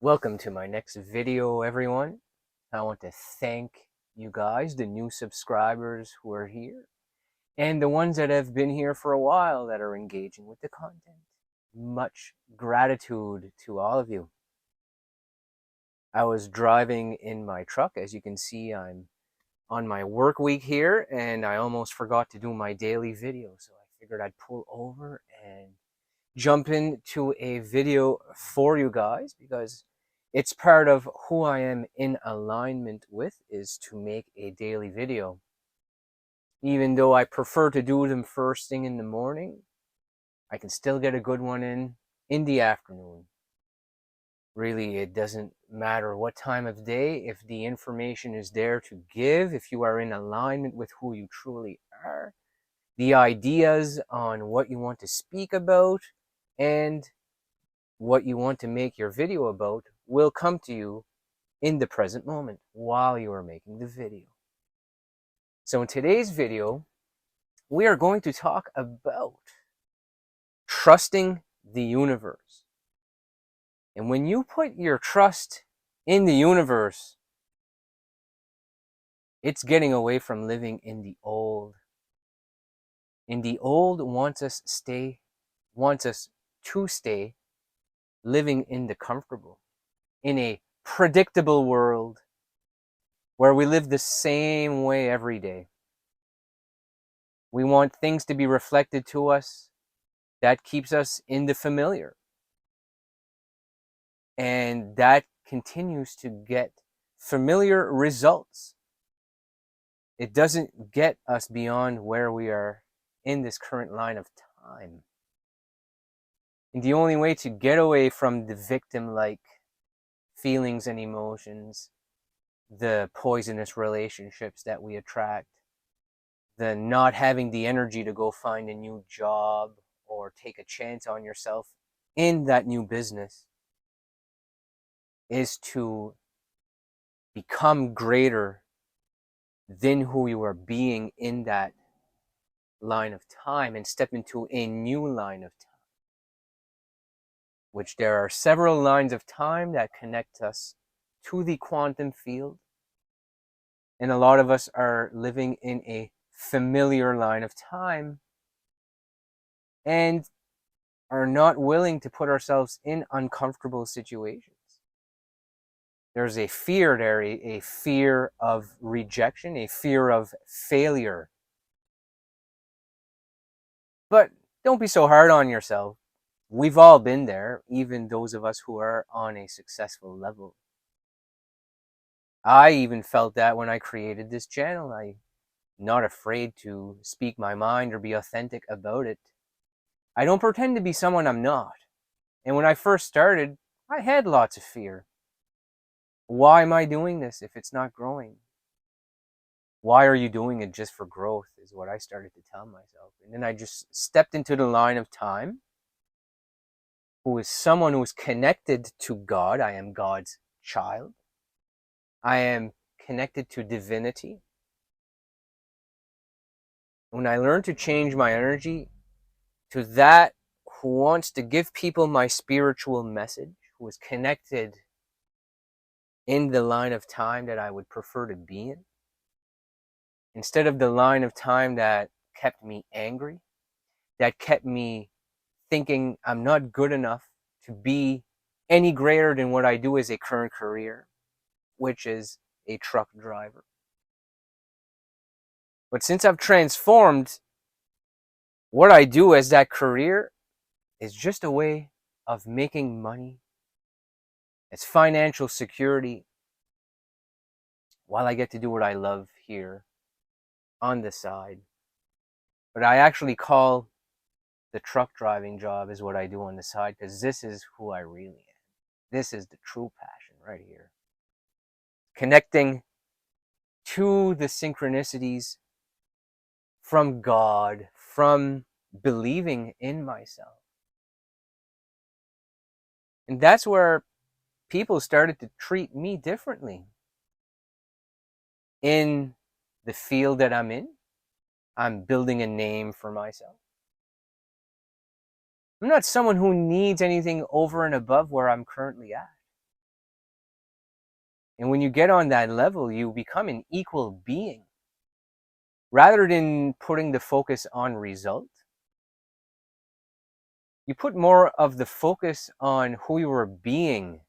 Welcome to my next video, everyone. I want to thank you guys, the new subscribers who are here, and the ones that have been here for a while that are engaging with the content. Much gratitude to all of you. I was driving in my truck. As you can see, I'm on my work week here, and I almost forgot to do my daily video, so I figured I'd pull over and jump into a video for you guys because it's part of who I am in alignment with is to make a daily video. Even though I prefer to do them first thing in the morning, I can still get a good one in the afternoon. Really, it doesn't matter what time of day. If the information is there to give, if you are in alignment with who you truly are, the ideas on what you want to speak about, and what you want to make your video about will come to you in the present moment while you are making the video. So in today's video, we are going to talk about trusting the universe. And when you put your trust in the universe, it's getting away from living in the old. And the old wants us to stay living in the comfortable, in a predictable world where we live the same way every day. We want things to be reflected to us that keeps us in the familiar. And that continues to get familiar results. It doesn't get us beyond where we are in this current line of time. And the only way to get away from the victim-like feelings and emotions, the poisonous relationships that we attract, the not having the energy to go find a new job or take a chance on yourself in that new business, is to become greater than who you are being in that line of time and step into a new line of time, which there are several lines of time that connect us to the quantum field. And a lot of us are living in a familiar line of time and are not willing to put ourselves in uncomfortable situations. There's a fear there, a fear of rejection, a fear of failure. But don't be so hard on yourself. We've all been there, even those of us who are on a successful level. I even felt that when I created this channel. I'm not afraid to speak my mind or be authentic about it. I don't pretend to be someone I'm not. And when I first started, I had lots of fear. Why am I doing this if it's not growing? Why are you doing it just for growth, is what I started to tell myself. And then I just stepped into the line of time, who is someone who is connected to God. I am God's child. I am connected to divinity. When I learned to change my energy to that who wants to give people my spiritual message, who is connected in the line of time that I would prefer to be in, instead of the line of time that kept me angry, that kept me thinking I'm not good enough to be any greater than what I do as a current career, which is a truck driver. But since I've transformed, what I do as that career is just a way of making money. It's financial security while I get to do what I love here on the side. But I actually call the truck driving job is what I do on the side, because this is who I really am. This is the true passion right here. Connecting to the synchronicities from God, from believing in myself. And that's where people started to treat me differently. In the field that I'm in, I'm building a name for myself. I'm not someone who needs anything over and above where I'm currently at. And when you get on that level, you become an equal being. Rather than putting the focus on result, you put more of the focus on who you are being.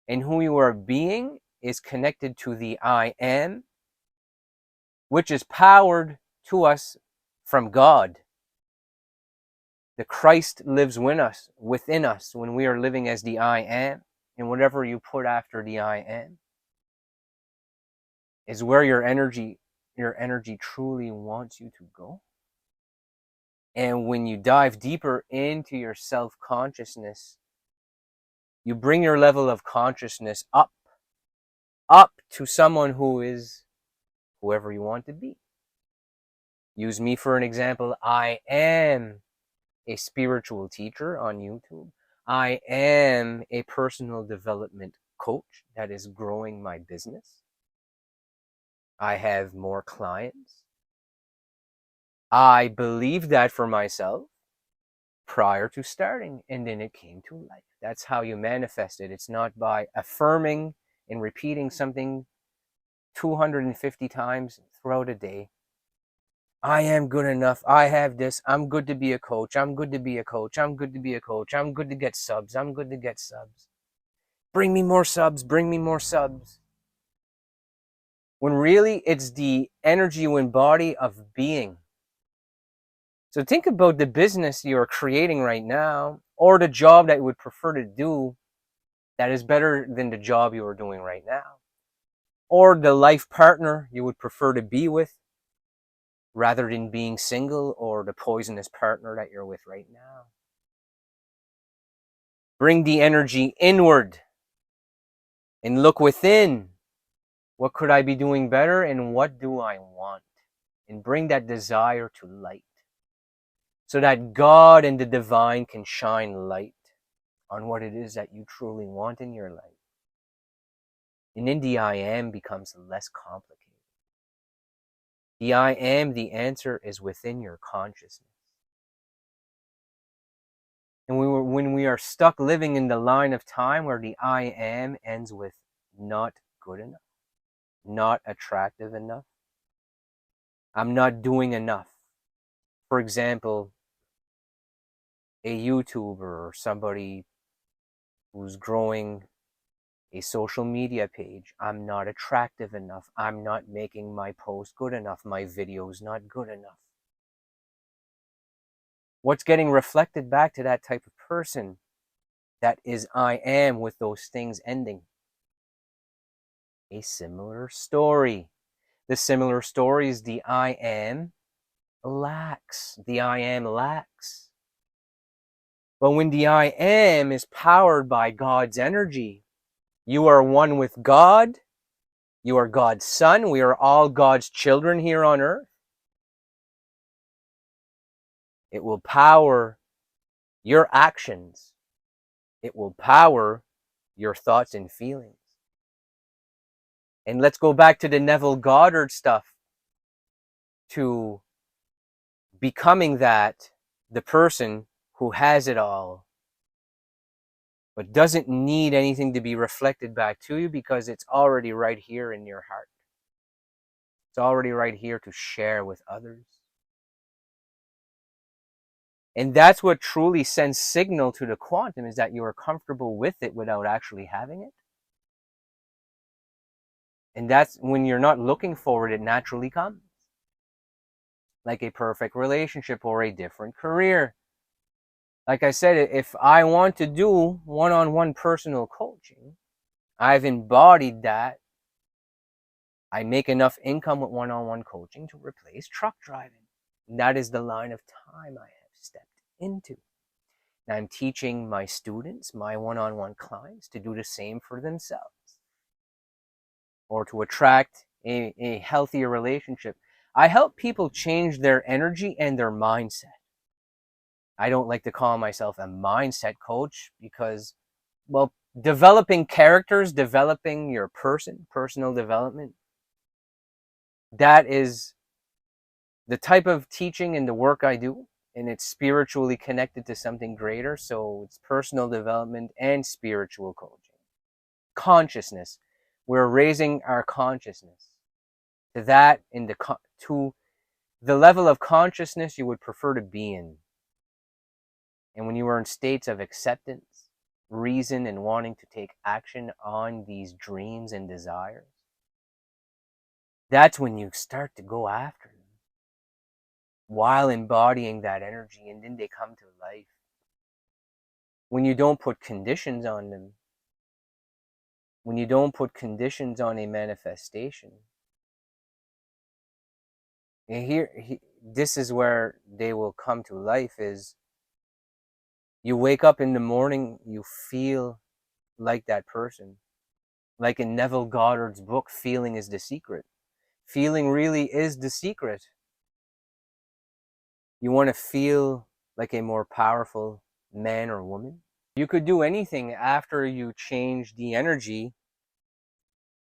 And who you are being is connected to the I am, which is powered to us from God. The Christ lives within us when we are living as the I am. And whatever you put after the I am is where your energy truly wants you to go. And when you dive deeper into your self-consciousness, you bring your level of consciousness up to someone who is whoever you want to be. Use me for an example. I am a spiritual teacher on YouTube. I am a personal development coach that is growing my business. I have more clients. I believed that for myself prior to starting, and then it came to life. That's how you manifest it. It's not by affirming and repeating something 250 times throughout a day. I am good enough. I have this. I'm good to be a coach. I'm good to be a coach. I'm good to be a coach. I'm good to get subs. I'm good to get subs. Bring me more subs. Bring me more subs. When really it's the energy you embody of being. So think about the business you are creating right now, or the job that you would prefer to do that is better than the job you are doing right now, or the life partner you would prefer to be with rather than being single, or the poisonous partner that you're with right now. Bring the energy inward and look within. What could I be doing better, and what do I want? And bring that desire to light so that God and the divine can shine light on what it is that you truly want in your life. And in the I am becomes less complicated. The I am, the answer is within your consciousness. And when we are stuck living in the line of time where the I am ends with not good enough, not attractive enough, I'm not doing enough. For example, a YouTuber or somebody who's growing a social media page. I'm not attractive enough. I'm not making my post good enough. My video's not good enough. What's getting reflected back to that type of person? That is I am with those things ending. A similar story. The similar story is the I am lacks. The I am lacks. But when the I am is powered by God's energy, you are one with God. You are God's son. We are all God's children here on earth. It will power your actions. It will power your thoughts and feelings. And let's go back to the Neville Goddard stuff, to becoming the person who has it all, but doesn't need anything to be reflected back to you because it's already right here in your heart. It's already right here to share with others. And that's what truly sends signal to the quantum, is that you are comfortable with it without actually having it. And that's when you're not looking for it, it naturally comes. Like a perfect relationship or a different career. Like I said, if I want to do one-on-one personal coaching, I've embodied that. I make enough income with one-on-one coaching to replace truck driving. And that is the line of time I have stepped into. And I'm teaching my students, my one-on-one clients, to do the same for themselves, or to attract a healthier relationship. I help people change their energy and their mindset. I don't like to call myself a mindset coach because, well, developing characters, developing your personal development, that is the type of teaching and the work I do. And it's spiritually connected to something greater. So it's personal development and spiritual coaching. Consciousness. We're raising our consciousness to that to the level of consciousness you would prefer to be in. And when you are in states of acceptance, reason, and wanting to take action on these dreams and desires, that's when you start to go after them while embodying that energy, and then they come to life. When you don't put conditions on them, when you don't put conditions on a manifestation, and this is where they will come to life. Is you wake up in the morning, you feel like that person. Like in Neville Goddard's book, Feeling is the Secret. Feeling really is the secret. You want to feel like a more powerful man or woman? You could do anything after you change the energy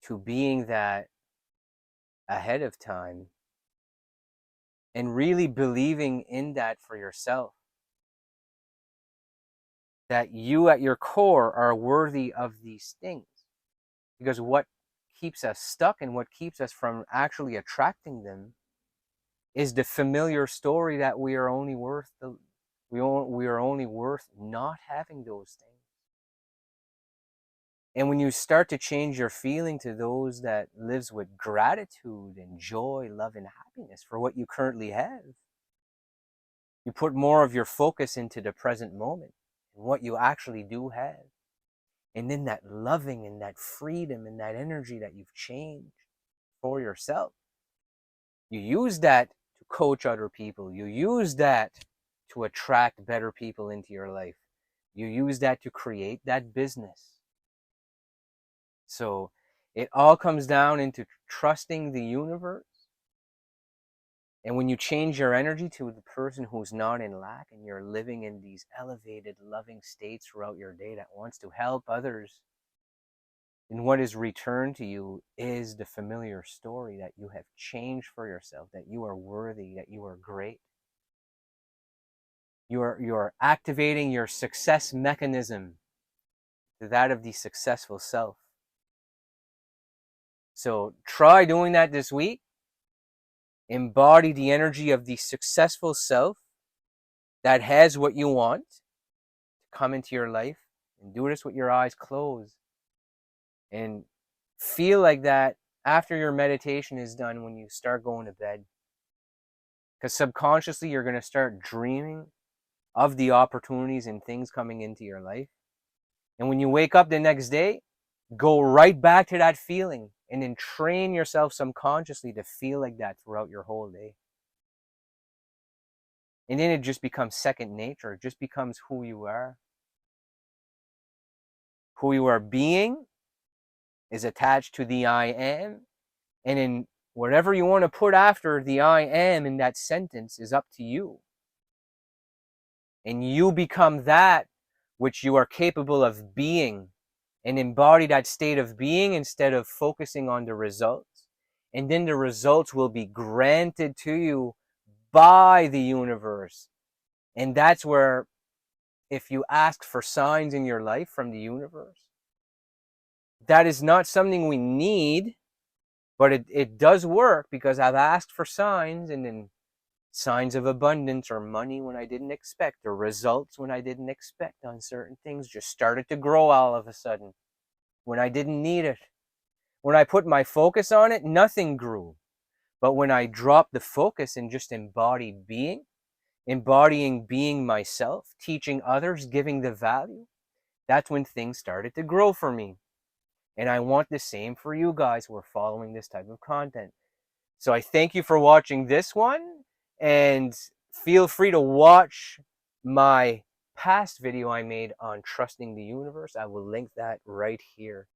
to being that ahead of time and really believing in that for yourself. That you at your core are worthy of these things. Because what keeps us stuck and what keeps us from actually attracting them is the familiar story that we are only worth we are only worth not having those things. And when you start to change your feeling to those that lives with gratitude and joy, love, and happiness for what you currently have, you put more of your focus into the present moment and what you actually do have. And then that loving and that freedom and that energy that you've changed for yourself, you use that to coach other people. You use that to attract better people into your life. You use that to create that business. So it all comes down into trusting the universe. And when you change your energy to the person who's not in lack and you're living in these elevated, loving states throughout your day that wants to help others, and what is returned to you is the familiar story that you have changed for yourself, that you are worthy, that you are great. You are activating your success mechanism to that of the successful self. So try doing that this week. Embody the energy of the successful self that has what you want to come into your life, and do this with your eyes closed. And feel like that after your meditation is done when you start going to bed. Because subconsciously you're going to start dreaming of the opportunities and things coming into your life. And when you wake up the next day, go right back to that feeling and then train yourself subconsciously to feel like that throughout your whole day. And then it just becomes second nature. It just becomes who you are. Who you are being is attached to the I am. And in whatever you want to put after the I am in that sentence is up to you. And you become that which you are capable of being, and embody that state of being instead of focusing on the results. And then the results will be granted to you by the universe. And that's where, if you ask for signs in your life from the universe, that is not something we need, but it does work, because I've asked for signs, and then signs of abundance or money when I didn't expect, or results when I didn't expect on certain things just started to grow all of a sudden when I didn't need it. When I put my focus on it, nothing grew. But when I dropped the focus and just embodied being, embodying being myself, teaching others, giving the value, that's when things started to grow for me. And I want the same for you guys who are following this type of content. So I thank you for watching this one, and feel free to watch my past video I made on trusting the universe. I will link that right here.